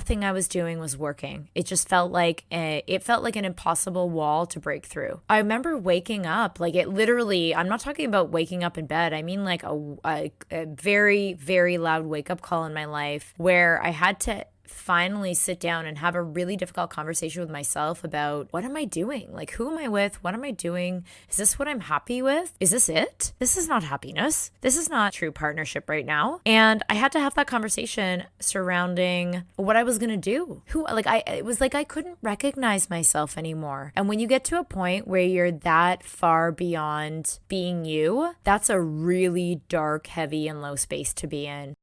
nothing I was doing was working. It just felt like an impossible wall to break through. I remember waking up, like it literally, I'm not talking about waking up in bed. I mean like a very, very loud wake up call in my life where I had to finally sit down and have a really difficult conversation with myself about what am I doing? Like, who am I with? What am I doing? Is this what I'm happy with? Is this it? This is not happiness. This is not true partnership right now. And I had to have that conversation surrounding what I was going to do. It was like I couldn't recognize myself anymore. And when you get to a point where you're that far beyond being you, that's a really dark, heavy, and low space to be in.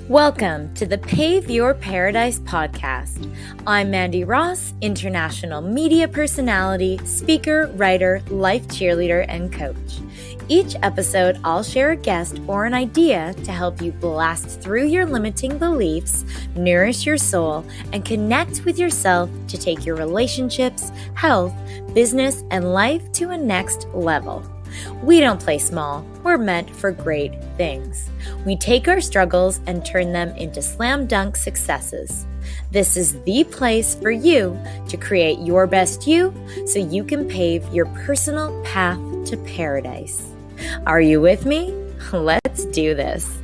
Welcome to the Pave Your Paradise podcast. I'm Mandy Ross, international media personality, speaker, writer, life cheerleader, and coach. Each episode, I'll share a guest or an idea to help you blast through your limiting beliefs, nourish your soul, and connect with yourself to take your relationships, health, business, and life to a next level. We don't play small. We're meant for great things. We take our struggles and turn them into slam dunk successes. This is the place for you to create your best you so you can pave your personal path to paradise. Are you with me? Let's do this.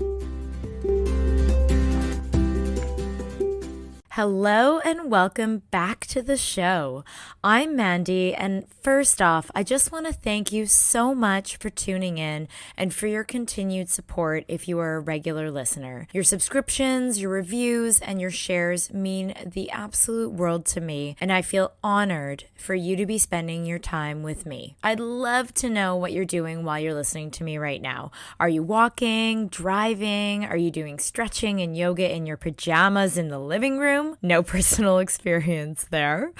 Hello and welcome back to the show. I'm Mandy, and first off, I just want to thank you so much for tuning in and for your continued support if you are a regular listener. Your subscriptions, your reviews, and your shares mean the absolute world to me, and I feel honored for you to be spending your time with me. I'd love to know what you're doing while you're listening to me right now. Are you walking, driving? Are you doing stretching and yoga in your pajamas in the living room? No personal experience there.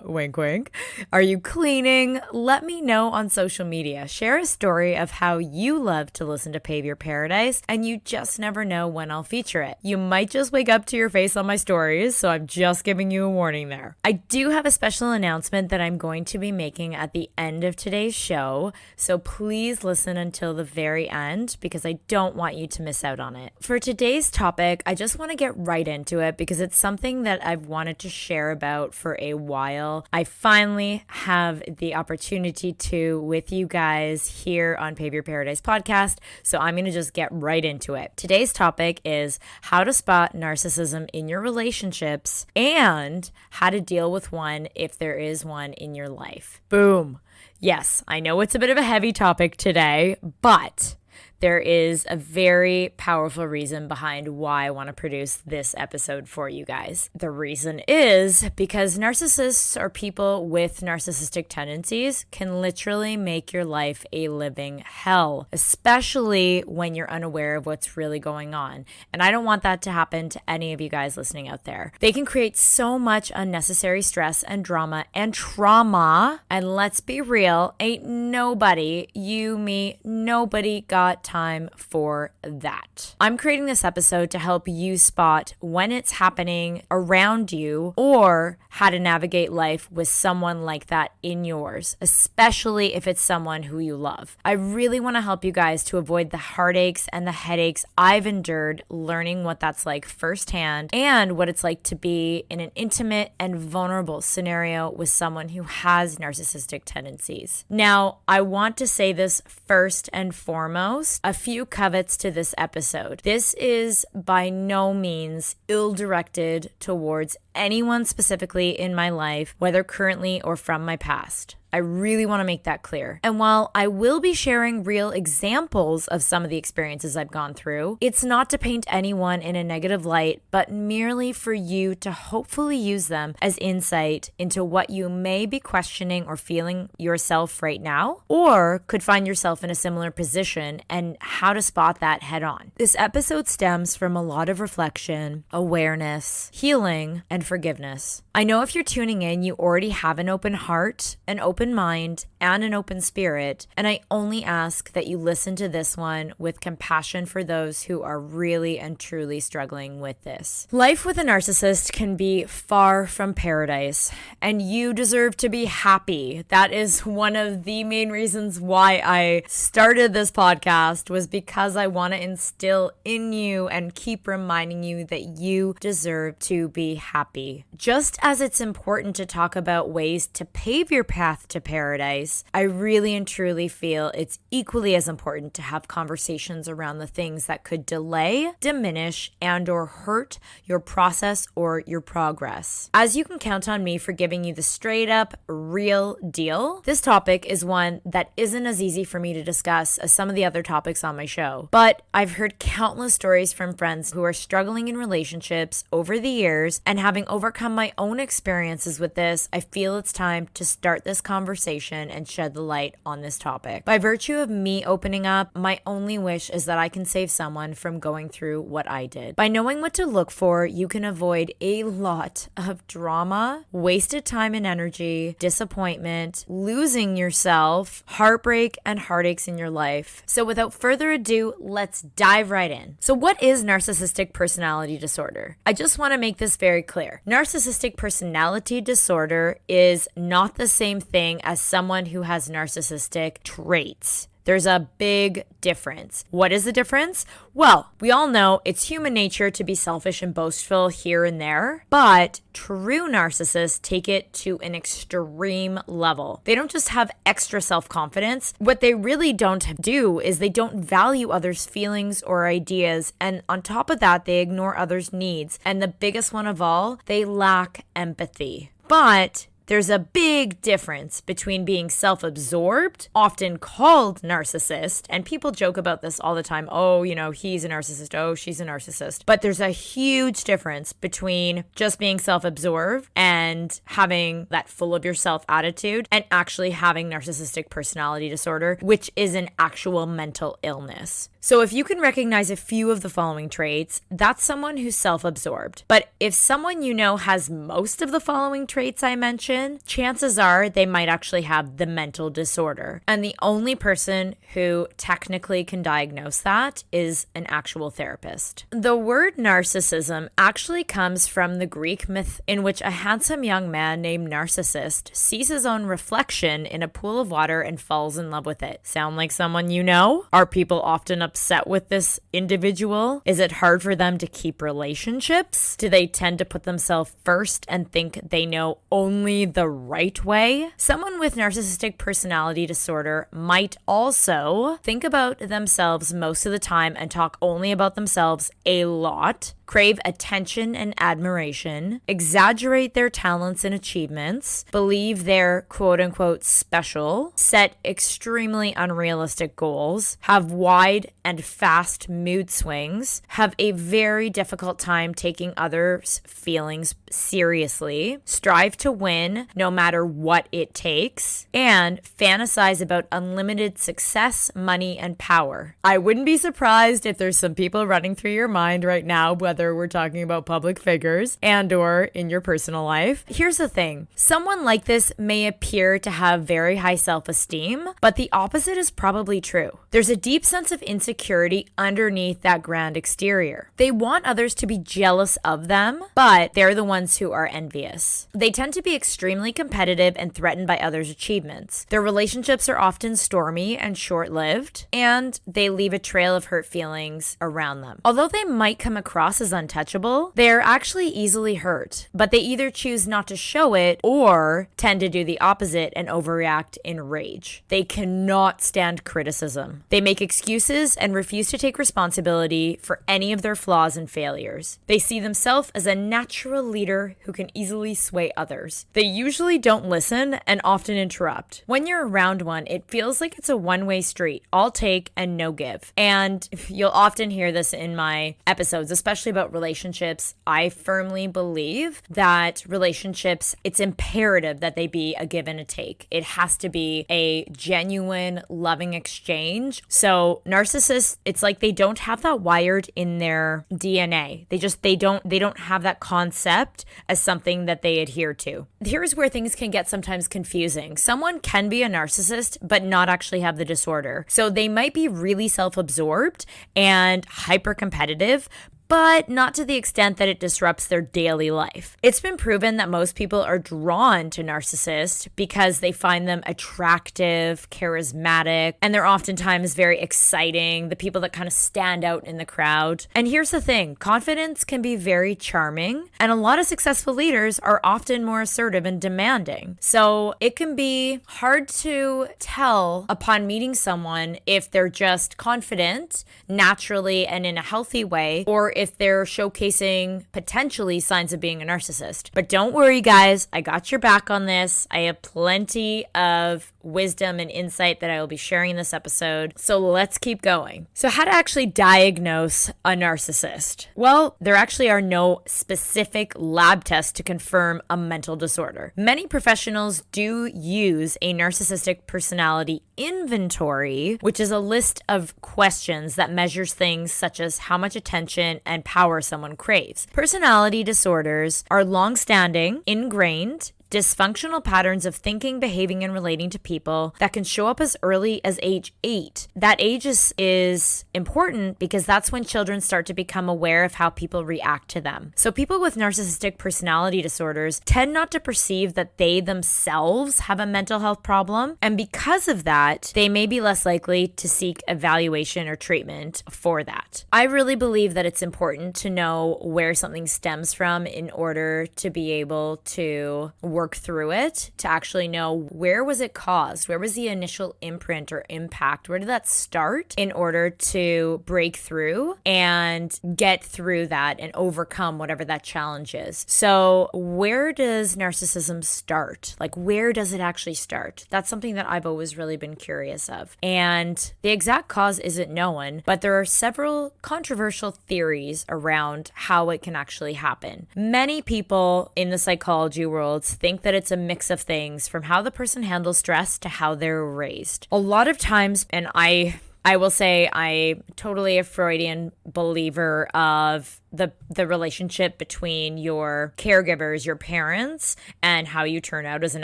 Wink, wink. Are you cleaning? Let me know on social media. Share a story of how you love to listen to Pave Your Paradise, and you just never know when I'll feature it. You might just wake up to your face on my stories, so I'm just giving you a warning there. I do have a special announcement that I'm going to be making at the end of today's show, so please listen until the very end because I don't want you to miss out on it. For today's topic, I just want to get right into it because it's something that I've wanted to share about for a while. I finally have the opportunity to with you guys here on Pave Your Paradise podcast, so I'm going to just get right into it. Today's topic is how to spot narcissism in your relationships and how to deal with one if there is one in your life. Boom. Yes, I know it's a bit of a heavy topic today, but there is a very powerful reason behind why I want to produce this episode for you guys. The reason is because narcissists or people with narcissistic tendencies can literally make your life a living hell, especially when you're unaware of what's really going on. And I don't want that to happen to any of you guys listening out there. They can create so much unnecessary stress and drama and trauma. And let's be real, ain't nobody, you, me, nobody got time for that. I'm creating this episode to help you spot when it's happening around you or how to navigate life with someone like that in yours, especially if it's someone who you love. I really want to help you guys to avoid the heartaches and the headaches I've endured learning what that's like firsthand and what it's like to be in an intimate and vulnerable scenario with someone who has narcissistic tendencies. Now, I want to say this first and foremost. A few caveats to this episode. This is by no means ill-directed towards anyone specifically in my life, whether currently or from my past. I really want to make that clear. And while I will be sharing real examples of some of the experiences I've gone through, it's not to paint anyone in a negative light, but merely for you to hopefully use them as insight into what you may be questioning or feeling yourself right now, or could find yourself in a similar position and how to spot that head on. This episode stems from a lot of reflection, awareness, healing, and forgiveness. I know if you're tuning in, you already have an open heart, an open open mind and an open spirit, and I only ask that you listen to this one with compassion for those who are really and truly struggling with this. Life with a narcissist can be far from paradise, and you deserve to be happy. That is one of the main reasons why I started this podcast, was because I want to instill in you and keep reminding you that you deserve to be happy. Just as it's important to talk about ways to pave your path to paradise, I really and truly feel it's equally as important to have conversations around the things that could delay, diminish, and/or hurt your process or your progress. As you can count on me for giving you the straight up, real deal, this topic is one that isn't as easy for me to discuss as some of the other topics on my show. But I've heard countless stories from friends who are struggling in relationships over the years, and having overcome my own experiences with this, I feel it's time to start this conversation and shed the light on this topic. By virtue of me opening up, my only wish is that I can save someone from going through what I did. By knowing what to look for, you can avoid a lot of drama, wasted time and energy, disappointment, losing yourself, heartbreak, and heartaches in your life. So without further ado, let's dive right in. So what is narcissistic personality disorder? I just want to make this very clear. Narcissistic personality disorder is not the same thing as someone who has narcissistic traits. There's a big difference. What is the difference? Well, we all know it's human nature to be selfish and boastful here and there, but true narcissists take it to an extreme level. They don't just have extra self-confidence. What they really don't do is they don't value others' feelings or ideas, and on top of that, they ignore others' needs. And the biggest one of all, they lack empathy. But there's a big difference between being self-absorbed, often called narcissist, and people joke about this all the time. Oh, he's a narcissist. Oh, she's a narcissist. But there's a huge difference between just being self-absorbed and having that full of yourself attitude, and actually having narcissistic personality disorder, which is an actual mental illness. So if you can recognize a few of the following traits, that's someone who's self-absorbed. But if someone has most of the following traits I mentioned, chances are they might actually have the mental disorder. And the only person who technically can diagnose that is an actual therapist. The word narcissism actually comes from the Greek myth in which a handsome young man named Narcissist sees his own reflection in a pool of water and falls in love with it. Sound like someone you know? Are people often upset with this individual? Is it hard for them to keep relationships? Do they tend to put themselves first and think they know only the right way? Someone with narcissistic personality disorder might also think about themselves most of the time and talk only about themselves a lot, crave attention and admiration, exaggerate their talents and achievements, believe they're quote-unquote special, set extremely unrealistic goals, have wide and fast mood swings, have a very difficult time taking others' feelings seriously, strive to win no matter what it takes, and fantasize about unlimited success, money, and power. I wouldn't be surprised if there's some people running through your mind right now, whether we're talking about public figures and or in your personal life. Here's the thing. Someone like this may appear to have very high self-esteem, but the opposite is probably true. There's a deep sense of insecurity underneath that grand exterior. They want others to be jealous of them, but they're the ones who are envious. They tend to be extremely competitive and threatened by others' achievements. Their relationships are often stormy and short-lived, and they leave a trail of hurt feelings around them. Although they might come across as untouchable, they're actually easily hurt, but they either choose not to show it or tend to do the opposite and overreact in rage. They cannot stand criticism. They make excuses and refuse to take responsibility for any of their flaws and failures. They see themselves as a natural leader who can easily sway others. They usually don't listen and often interrupt. When you're around one, it feels like it's a one-way street, all take and no give. And you'll often hear this in my episodes, especially about about relationships, I firmly believe that relationships, it's imperative that they be a give and a take. It has to be a genuine, loving exchange. So narcissists, it's like they don't have that wired in their DNA. They don't have that concept as something that they adhere to. Here's where things can get sometimes confusing. Someone can be a narcissist, but not actually have the disorder. So they might be really self-absorbed and hyper-competitive, but not to the extent that it disrupts their daily life. It's been proven that most people are drawn to narcissists because they find them attractive, charismatic, and they're oftentimes very exciting, the people that kind of stand out in the crowd. And here's the thing, confidence can be very charming, and a lot of successful leaders are often more assertive and demanding. So it can be hard to tell upon meeting someone if they're just confident, naturally, and in a healthy way, or if they're showcasing potentially signs of being a narcissist. But don't worry, guys, I got your back on this. I have plenty of wisdom and insight that I will be sharing in this episode. So let's keep going. So how to actually diagnose a narcissist? Well, there actually are no specific lab tests to confirm a mental disorder. Many professionals do use a narcissistic personality inventory, which is a list of questions that measures things such as how much attention and power someone craves. Personality disorders are long-standing, ingrained, dysfunctional patterns of thinking, behaving, and relating to people that can show up as early as age 8. That age is important because that's when children start to become aware of how people react to them. So people with narcissistic personality disorders tend not to perceive that they themselves have a mental health problem, and because of that, they may be less likely to seek evaluation or treatment for that. I really believe that it's important to know where something stems from in order to be able to work through it, to actually know where was it caused, where was the initial imprint or impact, where did that start, in order to break through and get through that and overcome whatever that challenge is. So where does narcissism start? Like, where does it actually start? That's something that I've always really been curious of. And the exact cause isn't known, but there are several controversial theories around how it can actually happen. Many people in the psychology world think that it's a mix of things, from how the person handles stress to how they're raised. A lot of times, and I will say I'm totally a Freudian believer of the relationship between your caregivers, your parents, and how you turn out as an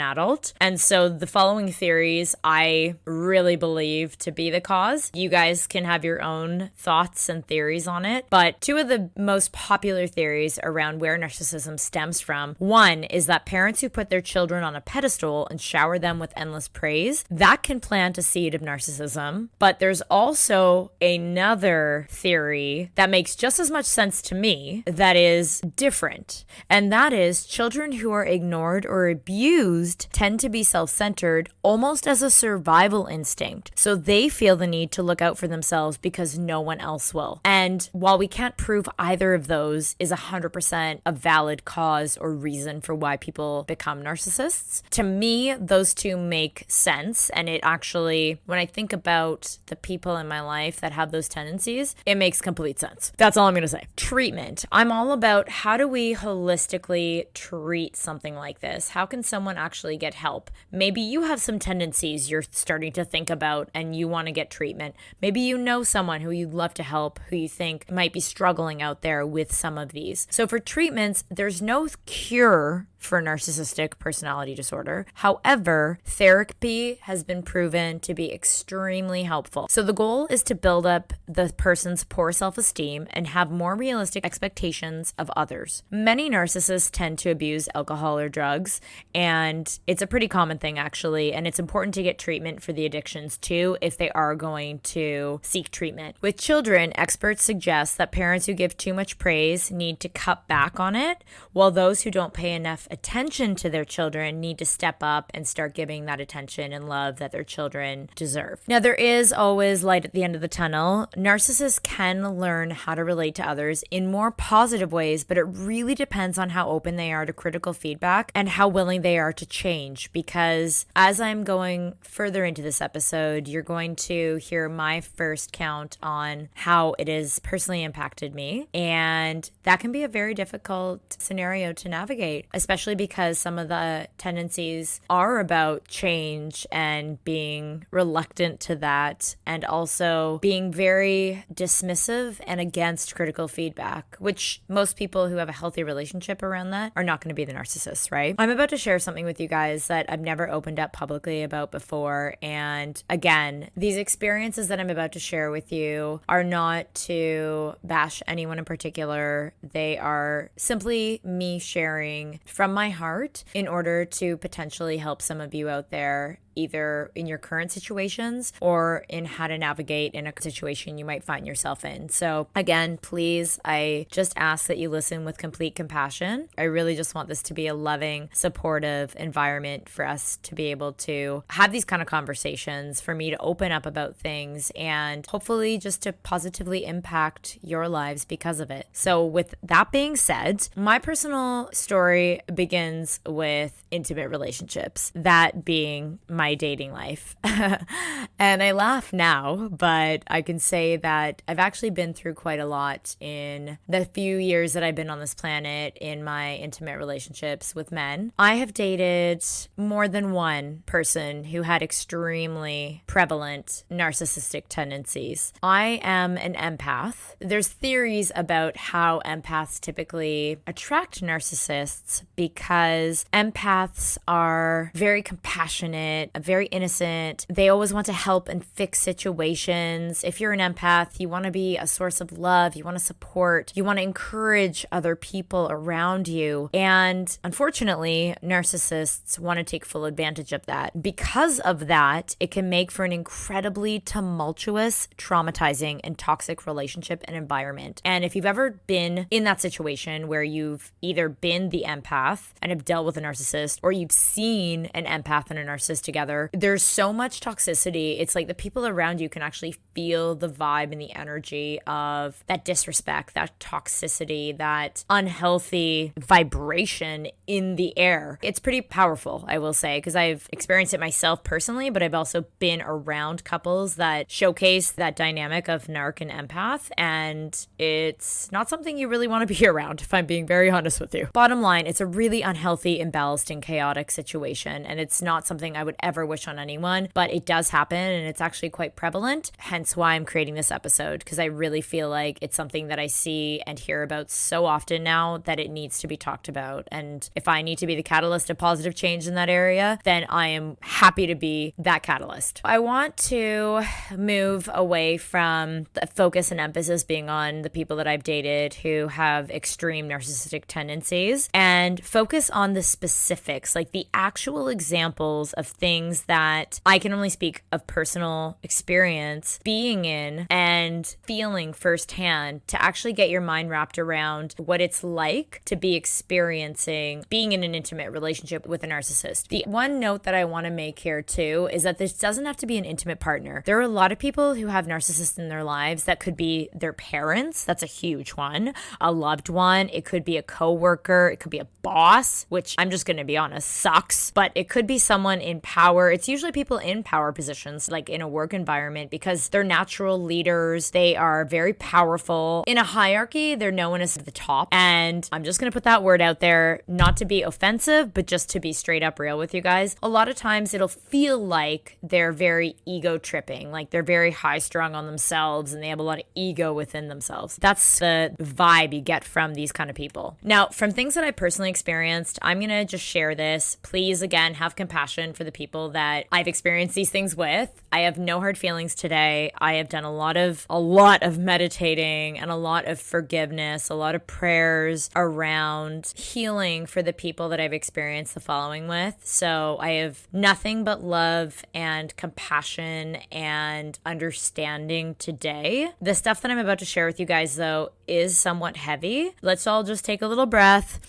adult. And so the following theories I really believe to be the cause. You guys can have your own thoughts and theories on it, but two of the most popular theories around where narcissism stems from. One is that parents who put their children on a pedestal and shower them with endless praise, that can plant a seed of narcissism. But there's also another theory that makes just as much sense to me that is different, and that is children who are ignored or abused tend to be self-centered almost as a survival instinct. So they feel the need to look out for themselves because no one else will. And while we can't prove either of those is 100% a valid cause or reason for why people become narcissists, to me those two make sense. And it actually, when I think about the people in my life that have those tendencies, it makes complete sense. That's all I'm going to say. Treatment. I'm all about how do we holistically treat something like this? How can someone actually get help? Maybe you have some tendencies you're starting to think about and you want to get treatment. Maybe you know someone who you'd love to help, who you think might be struggling out there with some of these. So for treatments, there's no cure for narcissistic personality disorder. However, therapy has been proven to be extremely helpful. So the goal is to build up the person's poor self-esteem and have more realistic expectations of others. Many narcissists tend to abuse alcohol or drugs, and it's a pretty common thing actually, and it's important to get treatment for the addictions too if they are going to seek treatment. With children, experts suggest that parents who give too much praise need to cut back on it, while those who don't pay enough attention to their children need to step up and start giving that attention and love that their children deserve. Now, there is always light at the end of the tunnel. Narcissists can learn how to relate to others in more positive ways, but it really depends on how open they are to critical feedback and how willing they are to change. Because as I'm going further into this episode, you're going to hear my first count on how it has personally impacted me. And that can be a very difficult scenario to navigate, especially because some of the tendencies are about change and being reluctant to that, and also being very dismissive and against critical feedback, which most people who have a healthy relationship around that are not going to be the narcissists, right? I'm about to share something with you guys that I've never opened up publicly about before. And again, these experiences that I'm about to share with you are not to bash anyone in particular. They are simply me sharing from my heart in order to potentially help some of you out there, either in your current situations or in how to navigate in a situation you might find yourself in. So again, please, I just ask that you listen with complete compassion. I really just want this to be a loving, supportive environment for us to be able to have these kind of conversations, for me to open up about things, and hopefully just to positively impact your lives because of it. So with that being said, my personal story begins with intimate relationships, that being my dating life. And I laugh now, but I can say that I've actually been through quite a lot in the few years that I've been on this planet in my intimate relationships with men. I have dated more than one person who had extremely prevalent narcissistic tendencies. I am an empath. There's theories about how empaths typically attract narcissists because empaths are very compassionate, very innocent. They always want to help and fix situations. If you're an empath, you want to be a source of love. You want to support. You want to encourage other people around you. And unfortunately, narcissists want to take full advantage of that. Because of that, it can make for an incredibly tumultuous, traumatizing, and toxic relationship and environment. And if you've ever been in that situation where you've either been the empath and have dealt with a narcissist, or you've seen an empath and a narcissist together, there's so much toxicity. It's like the people around you can actually feel the vibe and the energy of that disrespect, that toxicity, that unhealthy vibration in the air. It's pretty powerful, I will say, because I've experienced it myself personally, but I've also been around couples that showcase that dynamic of narc and empath, and it's not something you really want to be around, if I'm being very honest with you. Bottom line, it's a really unhealthy, imbalanced, and chaotic situation, and it's not something I would ever wish on anyone, but it does happen, and it's actually quite prevalent, hence why I'm creating this episode, because I really feel like it's something that I see and hear about so often now that it needs to be talked about. And if I need to be the catalyst of positive change in that area, then I am happy to be that catalyst. I want to move away from the focus and emphasis being on the people that I've dated who have extreme narcissistic tendencies and focus on the specifics, like the actual examples of things that I can only speak of personal experience being in and feeling firsthand, to actually get your mind wrapped around what it's like to be experiencing being in an intimate relationship with a narcissist. The one note that I want to make here too is that this doesn't have to be an intimate partner. There are a lot of people who have narcissists in their lives that could be their parents. That's a huge one. A loved one. It could be a coworker. It could be a boss, which I'm just going to be honest, sucks. But it could be someone in power. It's usually people in power positions, like in a work environment, because they're natural leaders. They are very powerful. In a hierarchy, they're known as the top. And I'm just going to put that word out there, not to be offensive, but just to be straight up real with you guys. A lot of times it'll feel like they're very ego tripping, like they're very high strung on themselves and they have a lot of ego within themselves. That's the vibe you get from these kind of people. Now, from things that I personally experienced, I'm going to just share this. Please, again, have compassion for the people that I've experienced these things with. I have no hard feelings today. I have done a lot of meditating and a lot of forgiveness, a lot of prayers around healing for the people that I've experienced the following with. So I have nothing but love and compassion and understanding today. The stuff that I'm about to share with you guys, though, is somewhat heavy. Let's all just take a little breath.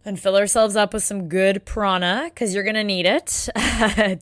and fill ourselves up with some good prana because you're going to need it.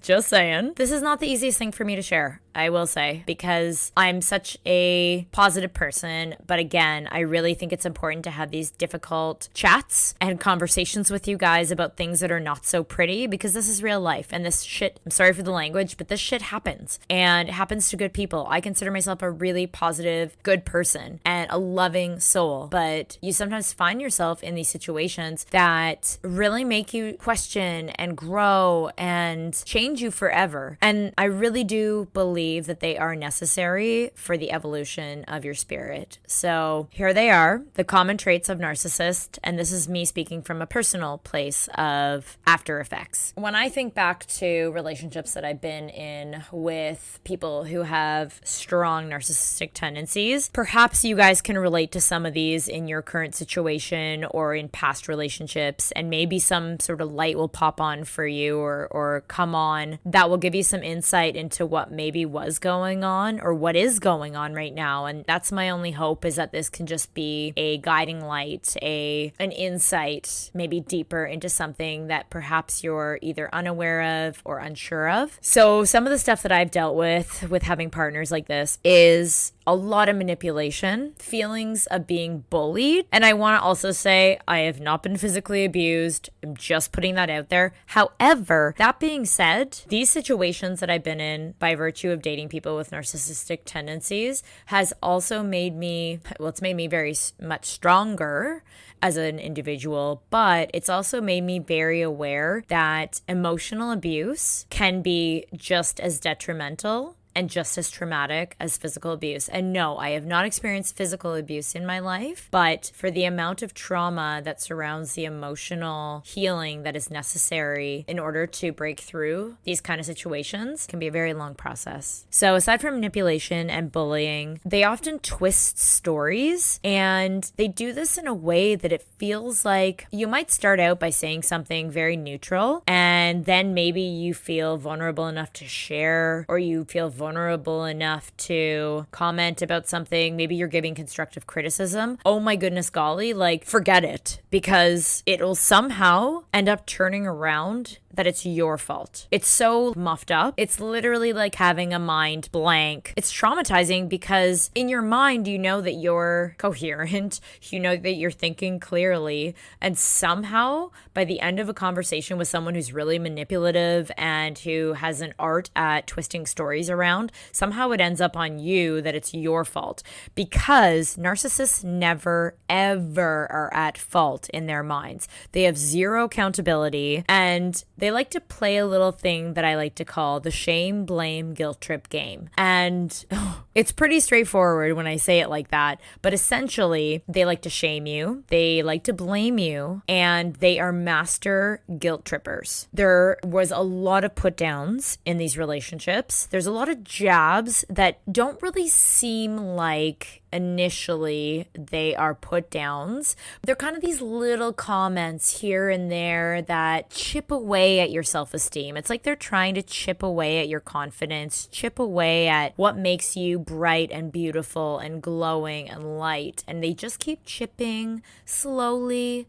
Just saying. This is not the easiest thing for me to share, I will say, because I'm such a positive person. But again, I really think it's important to have these difficult chats and conversations with you guys about things that are not so pretty, because this is real life. And this shit, I'm sorry for the language, but this shit happens, and it happens to good people. I consider myself a really positive, good person and a loving soul. But you sometimes find yourself in these situations that really make you question and grow and change you forever. And I really do believe that they are necessary for the evolution of your spirit. So here they are, the common traits of narcissists. And this is me speaking from a personal place of after effects. When I think back to relationships that I've been in with people who have strong narcissistic tendencies, perhaps you guys can relate to some of these in your current situation or in past relationships, and maybe some sort of light will pop on for you or come on that will give you some insight into what maybe was going on or what is going on right now. And that's my only hope, is that this can just be a guiding light, an insight maybe deeper into something that perhaps you're either unaware of or unsure of. So some of the stuff that I've dealt with having partners like this is a lot of manipulation, feelings of being bullied. And I want to also say I have not been physically abused. I'm just putting that out there. However, that being said, these situations that I've been in by virtue of dating people with narcissistic tendencies has also made me, it's made me very much stronger as an individual, but it's also made me very aware that emotional abuse can be just as detrimental and just as traumatic as physical abuse. And no, I have not experienced physical abuse in my life, but for the amount of trauma that surrounds the emotional healing that is necessary in order to break through these kind of situations, can be a very long process. So aside from manipulation and bullying, they often twist stories, and they do this in a way that it feels like you might start out by saying something very neutral, and then maybe you feel vulnerable enough to share, or you feel vulnerable enough to comment about something. Maybe you're giving constructive criticism. Oh my goodness golly, like forget it, because it'll somehow end up turning around that it's your fault. It's so muffed up. It's literally like having a mind blank. It's traumatizing because in your mind, you know that you're coherent, you know that you're thinking clearly, and somehow by the end of a conversation with someone who's really manipulative and who has an art at twisting stories around, somehow it ends up on you that it's your fault, because narcissists never ever are at fault in their minds. They have zero accountability, and they like to play a little thing that I like to call the shame, blame, guilt trip game. And it's pretty straightforward when I say it like that. But essentially, they like to shame you, they like to blame you, and they are master guilt trippers. There was a lot of put downs in these relationships. There's a lot of jabs that don't really seem like initially they are put downs. They're kind of these little comments here and there that chip away at your self-esteem. It's like they're trying to chip away at your confidence, chip away at what makes you bright and beautiful and glowing and light. And they just keep chipping slowly,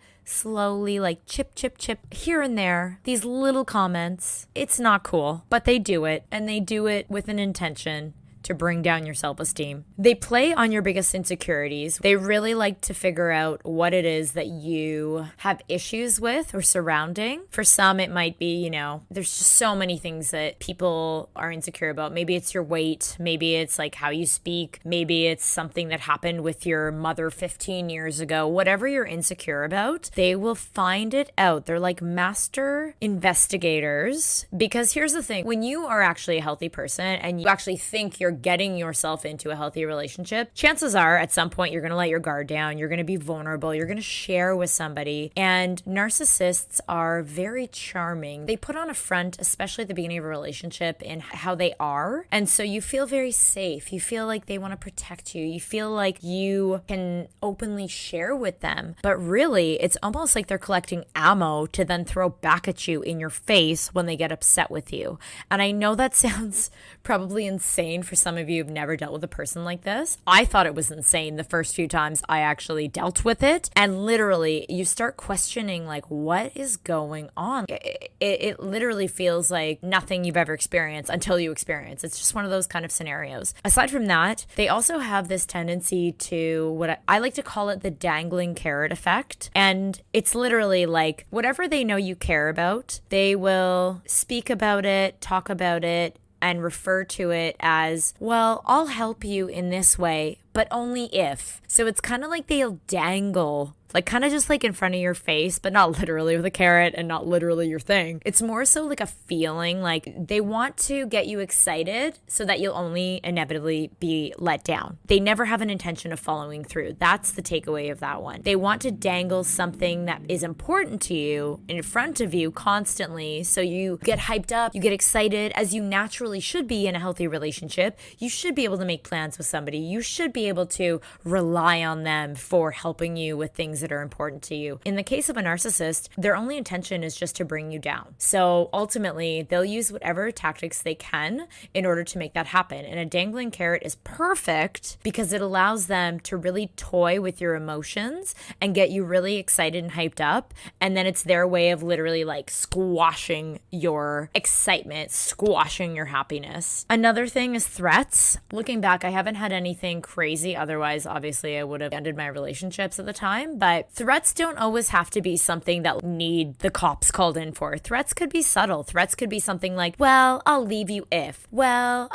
like chip, chip, chip here and there. These little comments. It's not cool, but they do it, and they do it with an intention to bring down your self-esteem. They play on your biggest insecurities. They really like to figure out what it is that you have issues with or surrounding. For some, it might be, there's just so many things that people are insecure about. Maybe it's your weight. Maybe it's like how you speak. Maybe it's something that happened with your mother 15 years ago. Whatever you're insecure about, they will find it out. They're like master investigators. Because here's the thing, when you are actually a healthy person and you actually think you're getting yourself into a healthy relationship, chances are at some point you're going to let your guard down. You're going to be vulnerable. You're going to share with somebody. And narcissists are very charming. They put on a front, especially at the beginning of a relationship, in how they are. And so you feel very safe. You feel like they want to protect you. You feel like you can openly share with them. But really, it's almost like they're collecting ammo to then throw back at you in your face when they get upset with you. And I know that sounds probably insane for some of you have never dealt with a person like this. I thought it was insane the first few times I actually dealt with it. And literally, you start questioning, like, what is going on? It literally feels like nothing you've ever experienced until you experience. It's just one of those kind of scenarios. Aside from that, they also have this tendency to what I like to call it the dangling carrot effect. And it's literally like whatever they know you care about, they will speak about it, talk about it, and refer to it as, well, I'll help you in this way, but only if. So it's kind of like they'll dangle, like kind of just like in front of your face, but not literally with a carrot and not literally your thing. It's more so like a feeling, like they want to get you excited so that you'll only inevitably be let down. They never have an intention of following through. That's the takeaway of that one. They want to dangle something that is important to you in front of you constantly, so you get hyped up, you get excited, as you naturally should be in a healthy relationship. You should be able to make plans with somebody. You should be able to rely on them for helping you with things that are important to you. In the case of a narcissist, their only intention is just to bring you down. So ultimately, they'll use whatever tactics they can in order to make that happen. And a dangling carrot is perfect because it allows them to really toy with your emotions and get you really excited and hyped up. And then it's their way of literally like squashing your excitement, squashing your happiness. Another thing is threats. Looking back, I haven't had anything crazy. Otherwise, obviously, I would have ended my relationships at the time. But threats don't always have to be something that need the cops called in for. Threats could be subtle. Threats could be something like, well, I'll leave you if. Well,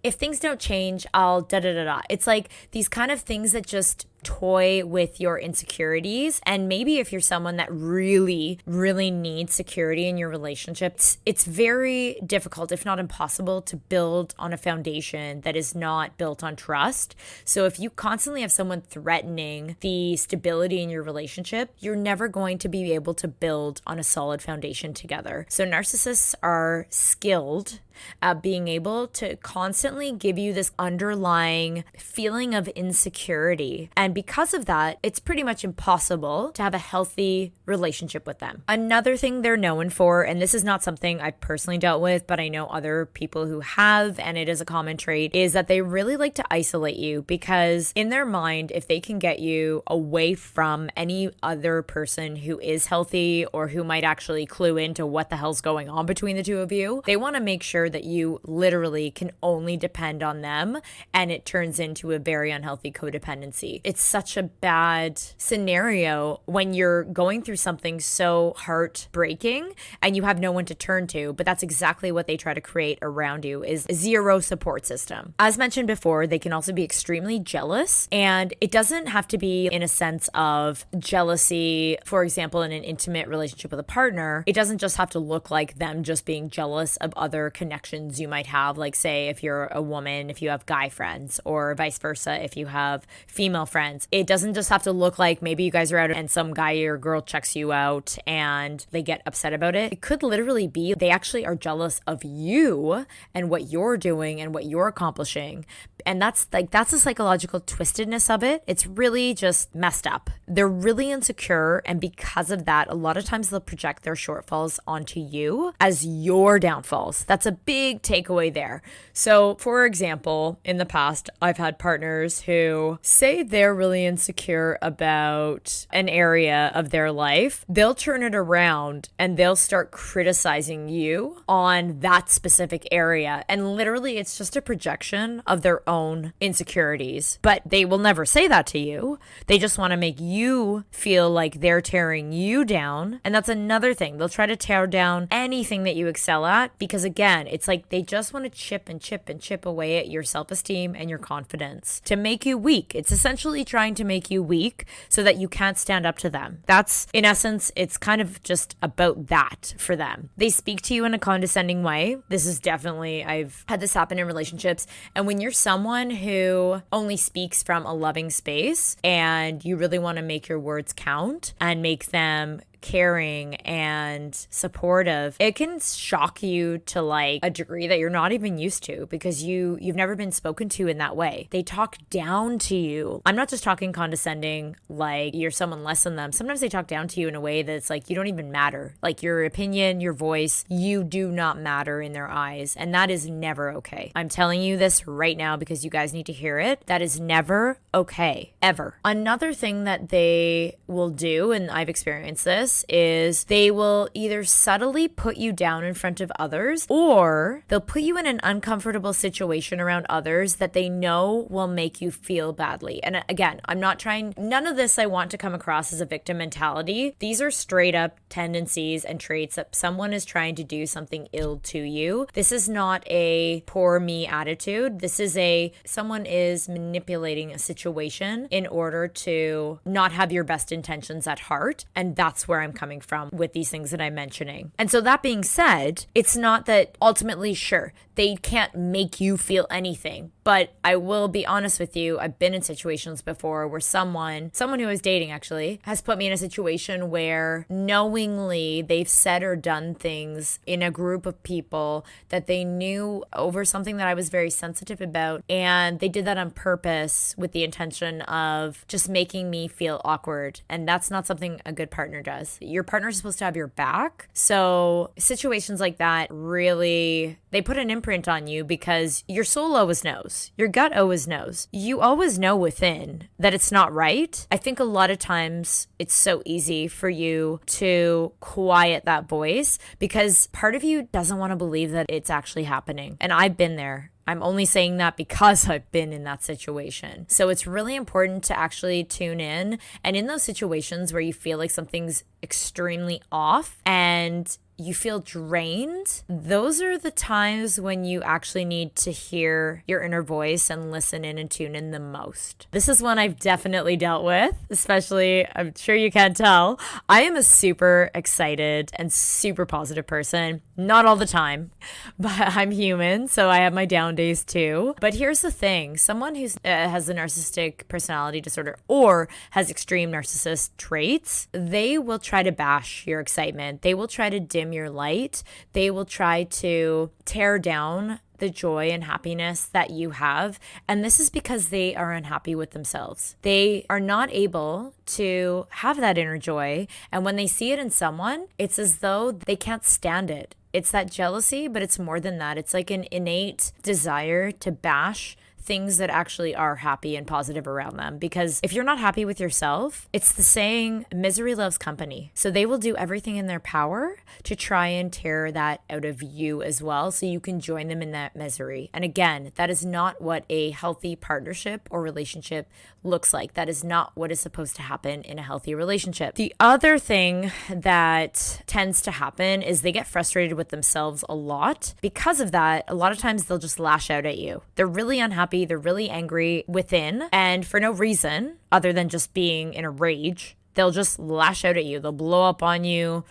if things don't change, I'll da da da da. It's like these kind of things that just toy with your insecurities. And maybe if you're someone that really, really needs security in your relationships, it's very difficult, if not impossible, to build on a foundation that is not built on trust. So if you constantly have someone threatening the stability in your relationship, you're never going to be able to build on a solid foundation together. So narcissists are skilled at being able to constantly give you this underlying feeling of insecurity. And because of that, it's pretty much impossible to have a healthy relationship with them. Another thing they're known for, and this is not something I've personally dealt with, but I know other people who have, and it is a common trait, is that they really like to isolate you because in their mind, if they can get you away from any other person who is healthy or who might actually clue into what the hell's going on between the two of you, they want to make sure that you literally can only depend on them, and it turns into a very unhealthy codependency. It's such a bad scenario when you're going through something so heartbreaking and you have no one to turn to, but that's exactly what they try to create around you, is zero support system. As mentioned before, they can also be extremely jealous, and it doesn't have to be in a sense of jealousy, for example, in an intimate relationship with a partner. It doesn't just have to look like them just being jealous of other connections you might have, like say if you're a woman, if you have guy friends, or vice versa if you have female friends. It doesn't just have to look like maybe you guys are out and some guy or girl checks you out and they get upset about it. It could literally be they actually are jealous of you and what you're doing and what you're accomplishing. And that's the psychological twistedness of it. It's really just messed up. They're really insecure, and because of that, a lot of times they'll project their shortfalls onto you as your downfalls. That's a big takeaway there. So, for example, in the past, I've had partners who say they're really insecure about an area of their life. They'll turn it around and they'll start criticizing you on that specific area. And literally, it's just a projection of their own insecurities. But they will never say that to you. They just want to make you feel like they're tearing you down. And that's another thing. They'll try to tear down anything that you excel at because, again, it's like they just want to chip and chip and chip away at your self-esteem and your confidence to make you weak. It's essentially trying to make you weak so that you can't stand up to them. That's, in essence, it's kind of just about that for them. They speak to you in a condescending way. This is definitely, I've had this happen in relationships. And when you're someone who only speaks from a loving space and you really want to make your words count and make them caring and supportive, it can shock you to like a degree that you're not even used to because you've never been spoken to in that way. They talk down to you. I'm not just talking condescending like you're someone less than them. Sometimes they talk down to you in a way that's like you don't even matter. Like your opinion, your voice, you do not matter in their eyes. And that is never okay. I'm telling you this right now because you guys need to hear it. That is never okay, ever. Another thing that they will do, and I've experienced this, is they will either subtly put you down in front of others, or they'll put you in an uncomfortable situation around others that they know will make you feel badly. And again, none of this I want to come across as a victim mentality. These are straight up tendencies and traits that someone is trying to do something ill to you. This is not a poor me attitude. This is someone is manipulating a situation in order to not have your best intentions at heart. And that's where I'm coming from with these things that I'm mentioning. And so that being said, it's not that ultimately, sure, they can't make you feel anything. But I will be honest with you, I've been in situations before where someone who I was dating actually has put me in a situation where knowingly they've said or done things in a group of people that they knew over something that I was very sensitive about. And they did that on purpose with the intention of just making me feel awkward. And that's not something a good partner does. Your partner is supposed to have your back. So situations like that really, they put an imprint on you because your soul always knows. Your gut always knows. You always know within that it's not right. I think a lot of times it's so easy for you to quiet that voice because part of you doesn't want to believe that it's actually happening. And I've been there. I'm only saying that because I've been in that situation. So it's really important to actually tune in. And in those situations where you feel like something's extremely off and you feel drained, those are the times when you actually need to hear your inner voice and listen in and tune in the most. This is one I've definitely dealt with, especially, I'm sure you can tell, I am a super excited and super positive person. Not all the time, but I'm human, so I have my down days too. But here's the thing, someone who has a narcissistic personality disorder or has extreme narcissist traits, they will try to bash your excitement. They will try to dim your light. They will try to tear down the joy and happiness that you have. And this is because they are unhappy with themselves. They are not able to have that inner joy. And when they see it in someone, it's as though they can't stand it. It's that jealousy, but it's more than that. It's like an innate desire to bash things that actually are happy and positive around them. Because if you're not happy with yourself, it's the saying, misery loves company. So they will do everything in their power to try and tear that out of you as well, so you can join them in that misery. And again, that is not what a healthy partnership or relationship looks like. That is not what is supposed to happen in a healthy relationship. The other thing that tends to happen is they get frustrated with themselves a lot. Because of that, a lot of times they'll just lash out at you. They're really unhappy. They're really angry within, and for no reason other than just being in a rage, they'll just lash out at you. They'll blow up on you.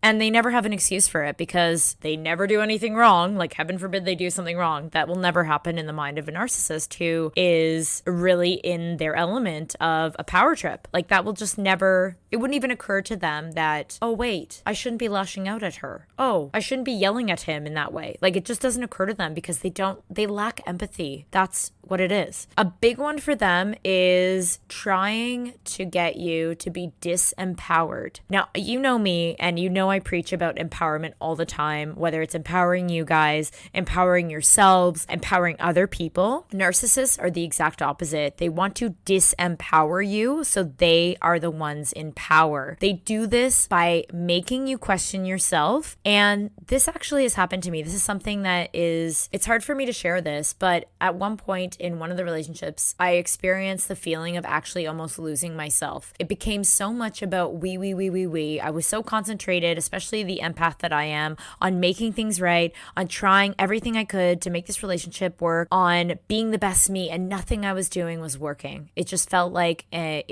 And they never have an excuse for it because they never do anything wrong. Like, heaven forbid they do something wrong. That will never happen in the mind of a narcissist who is really in their element of a power trip. Like, that will just never, it wouldn't even occur to them that, oh, wait, I shouldn't be lashing out at her. Oh, I shouldn't be yelling at him in that way. Like, it just doesn't occur to them because they lack empathy. That's what it is. A big one for them is trying to get you to be disempowered. Now, you know me, and you know I preach about empowerment all the time, whether it's empowering you guys, empowering yourselves, empowering other people. Narcissists are the exact opposite. They want to disempower you so they are the ones in power. They do this by making you question yourself. And this actually has happened to me. This is something that it's hard for me to share this, but at one point in one of the relationships, I experienced the feeling of actually almost losing myself. It became so much about we. I was so concentrated, especially the empath that I am, on making things right, on trying everything I could to make this relationship work, on being the best me, and nothing I was doing was working. It just felt like an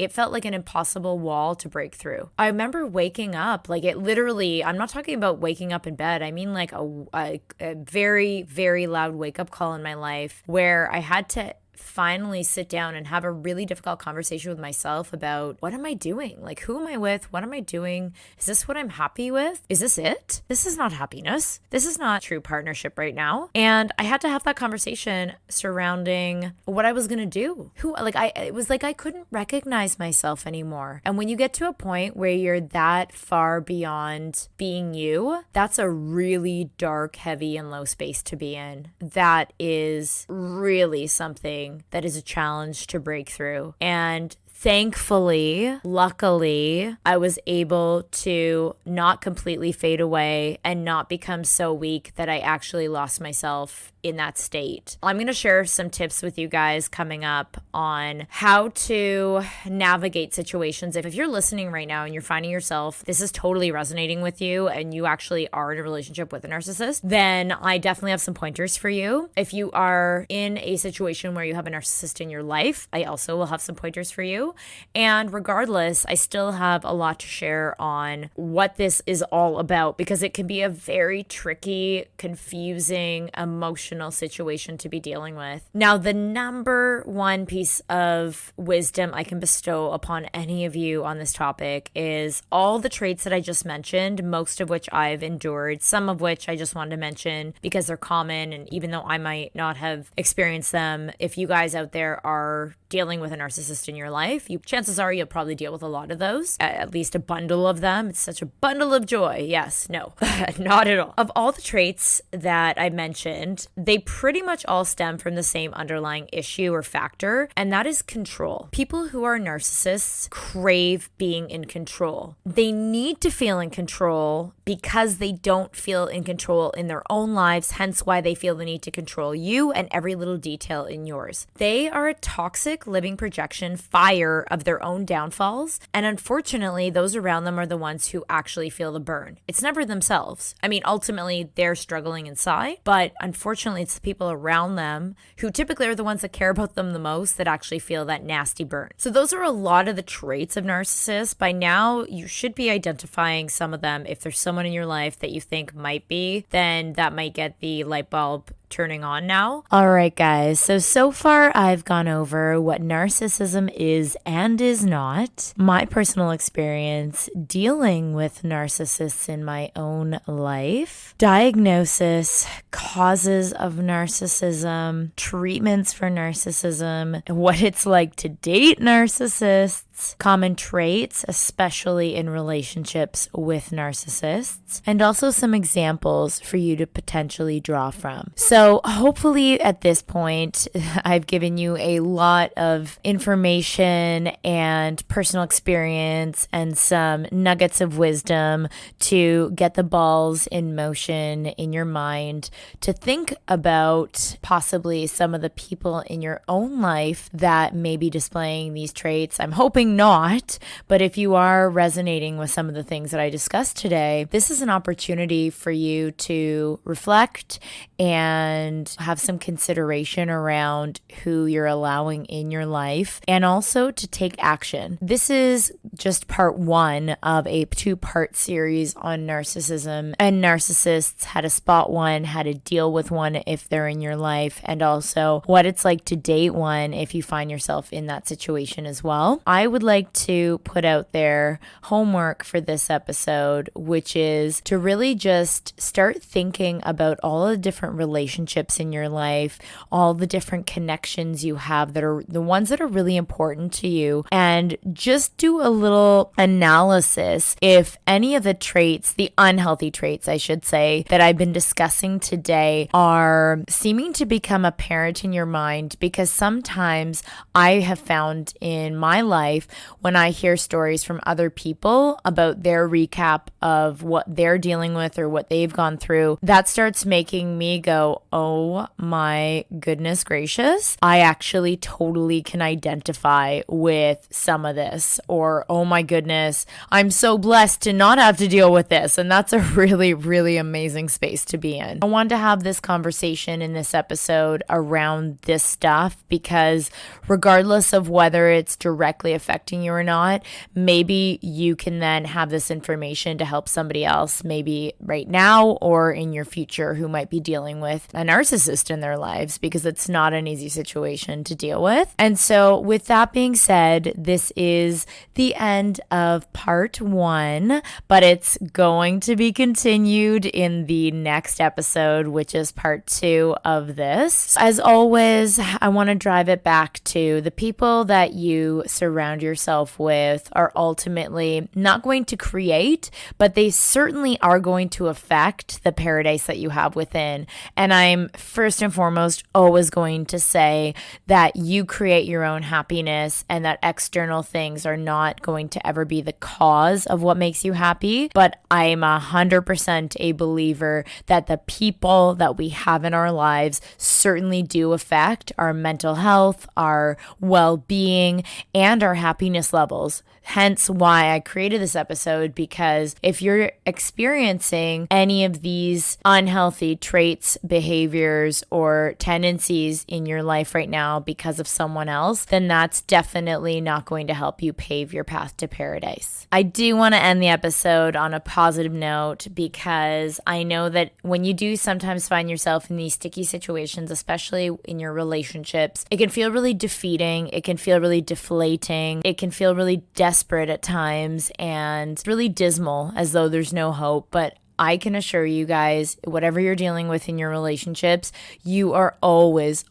impossible wall to break through. I remember waking up, like it literally, I'm not talking about waking up in bed. I mean like a very, very loud wake up call in my life where I had to finally sit down and have a really difficult conversation with myself about what am I doing? Like, who am I with? What am I doing? Is this what I'm happy with? Is this it? This is not happiness. This is not true partnership right now. And I had to have that conversation surrounding what I was going to do. It was like I couldn't recognize myself anymore. And when you get to a point where you're that far beyond being you, that's a really dark, heavy, and low space to be in. That is really something that is a challenge to break through. And thankfully, luckily, I was able to not completely fade away and not become so weak that I actually lost myself in that state. I'm going to share some tips with you guys coming up on how to navigate situations. If you're listening right now and you're finding yourself, this is totally resonating with you and you actually are in a relationship with a narcissist, then I definitely have some pointers for you. If you are in a situation where you have a narcissist in your life, I also will have some pointers for you. And regardless, I still have a lot to share on what this is all about because it can be a very tricky, confusing, emotional situation to be dealing with. Now, the number one piece of wisdom I can bestow upon any of you on this topic is all the traits that I just mentioned, most of which I've endured, some of which I just wanted to mention because they're common. And even though I might not have experienced them, if you guys out there are dealing with a narcissist in your life, chances are you'll probably deal with a lot of those, at least a bundle of them. It's such a bundle of joy. Yes, no, not at all. Of all the traits that I mentioned, they pretty much all stem from the same underlying issue or factor, and that is control. People who are narcissists crave being in control. They need to feel in control because they don't feel in control in their own lives, hence why they feel the need to control you and every little detail in yours. They are a toxic living projection fire of their own downfalls, and unfortunately, those around them are the ones who actually feel the burn. It's never themselves. I mean, ultimately, they're struggling inside, but unfortunately, it's the people around them who typically are the ones that care about them the most that actually feel that nasty burn. So those are a lot of the traits of narcissists. By now, you should be identifying some of them. If there's someone in your life that you think might be, then that might get the light bulb turning on now. All right, guys. So far I've gone over what narcissism is and is not, my personal experience dealing with narcissists in my own life, diagnosis, causes of narcissism, treatments for narcissism, what it's like to date narcissists, common traits, especially in relationships with narcissists, and also some examples for you to potentially draw from. So hopefully at this point, I've given you a lot of information and personal experience and some nuggets of wisdom to get the balls in motion in your mind to think about possibly some of the people in your own life that may be displaying these traits. I'm hoping not, but if you are resonating with some of the things that I discussed today, this is an opportunity for you to reflect and have some consideration around who you're allowing in your life and also to take action. This is just part one of a two-part series on narcissism and narcissists, how to spot one, how to deal with one if they're in your life, and also what it's like to date one if you find yourself in that situation as well. I would like to put out there homework for this episode, which is to really just start thinking about all the different relationships in your life, all the different connections you have that are the ones that are really important to you, and just do a little analysis if any of the traits, the unhealthy traits, I should say, that I've been discussing today are seeming to become apparent in your mind, because sometimes I have found in my life when I hear stories from other people about their recap of what they're dealing with or what they've gone through, that starts making me go, oh my goodness gracious, I actually totally can identify with some of this, or oh my goodness, I'm so blessed to not have to deal with this. And that's a really, really amazing space to be in. I wanted to have this conversation in this episode around this stuff because regardless of whether it's directly affecting affecting you or not, maybe you can then have this information to help somebody else, maybe right now or in your future, who might be dealing with a narcissist in their lives, because it's not an easy situation to deal with. And so with that being said, this is the end of part 1, but it's going to be continued in the next episode, which is part 2 of this. As always, I want to drive it back to the people that you surround yourself with are ultimately not going to create, but they certainly are going to affect the paradise that you have within. And I'm first and foremost always going to say that you create your own happiness, and that external things are not going to ever be the cause of what makes you happy. But I'm 100% a believer that the people that we have in our lives certainly do affect our mental health, our well-being, and our happiness levels. Hence why I created this episode, because if you're experiencing any of these unhealthy traits, behaviors, or tendencies in your life right now because of someone else, then that's definitely not going to help you pave your path to paradise. I do want to end the episode on a positive note, because I know that when you do sometimes find yourself in these sticky situations, especially in your relationships, it can feel really defeating. It can feel really deflating. It can feel really desperate at times and really dismal, as though there's no hope. But I can assure you guys, whatever you're dealing with in your relationships, you are always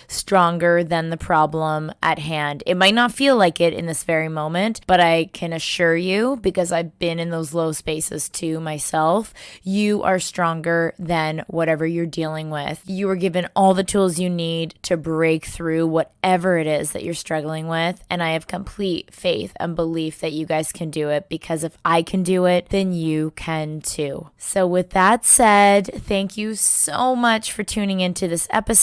stronger than the problem at hand. It might not feel like it in this very moment, but I can assure you, because I've been in those low spaces too myself, you are stronger than whatever you're dealing with. You are given all the tools you need to break through whatever it is that you're struggling with. And I have complete faith and belief that you guys can do it, because if I can do it, then you can too. So with that said, thank you so much for tuning into this episode.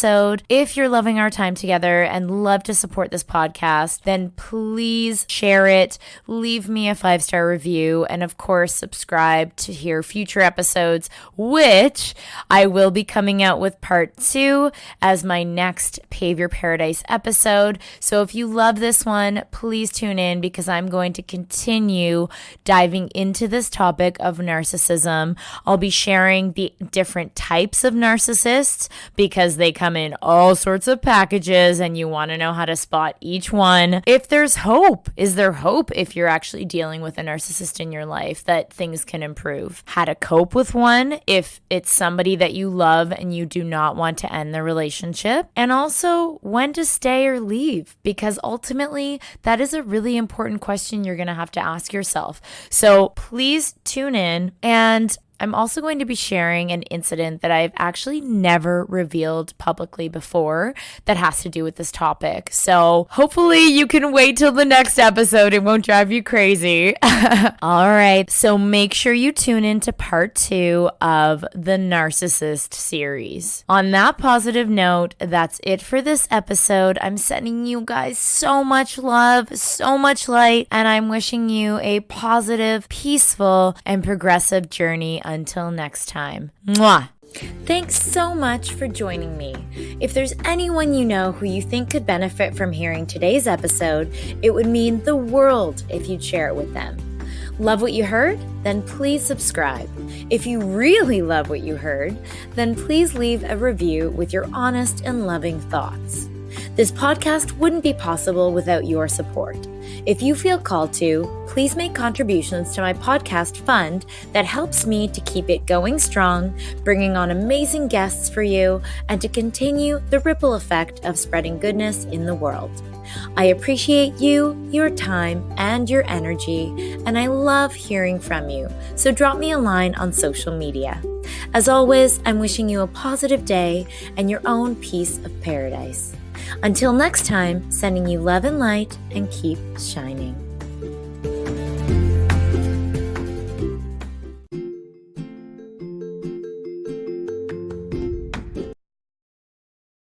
If you're loving our time together and love to support this podcast, then please share it, leave me a 5-star review, and of course, subscribe to hear future episodes, which I will be coming out with part 2 as my next Pave Your Paradise episode. So if you love this one, please tune in, because I'm going to continue diving into this topic of narcissism. I'll be sharing the different types of narcissists, because they come in all sorts of packages and you want to know how to spot each one. If there's hope, is there hope if you're actually dealing with a narcissist in your life, that things can improve? How to cope with one if it's somebody that you love and you do not want to end the relationship. And also when to stay or leave, because ultimately that is a really important question you're going to have to ask yourself. So please tune in. And I'm also going to be sharing an incident that I've actually never revealed publicly before that has to do with this topic. So hopefully you can wait till the next episode. It won't drive you crazy. All right. So make sure you tune in to part 2 of the Narcissist series. On that positive note, that's it for this episode. I'm sending you guys so much love, so much light, and I'm wishing you a positive, peaceful, and progressive journey until next time. Mwah! Thanks so much for joining me. If there's anyone you know who you think could benefit from hearing today's episode, it would mean the world if you'd share it with them. Love what you heard? Then please subscribe. If you really love what you heard, then please leave a review with your honest and loving thoughts. This podcast wouldn't be possible without your support. If you feel called to, please make contributions to my podcast fund that helps me to keep it going strong, bringing on amazing guests for you, and to continue the ripple effect of spreading goodness in the world. I appreciate you, your time, and your energy, and I love hearing from you, so drop me a line on social media. As always, I'm wishing you a positive day and your own piece of paradise. Until next time, sending you love and light, and keep shining.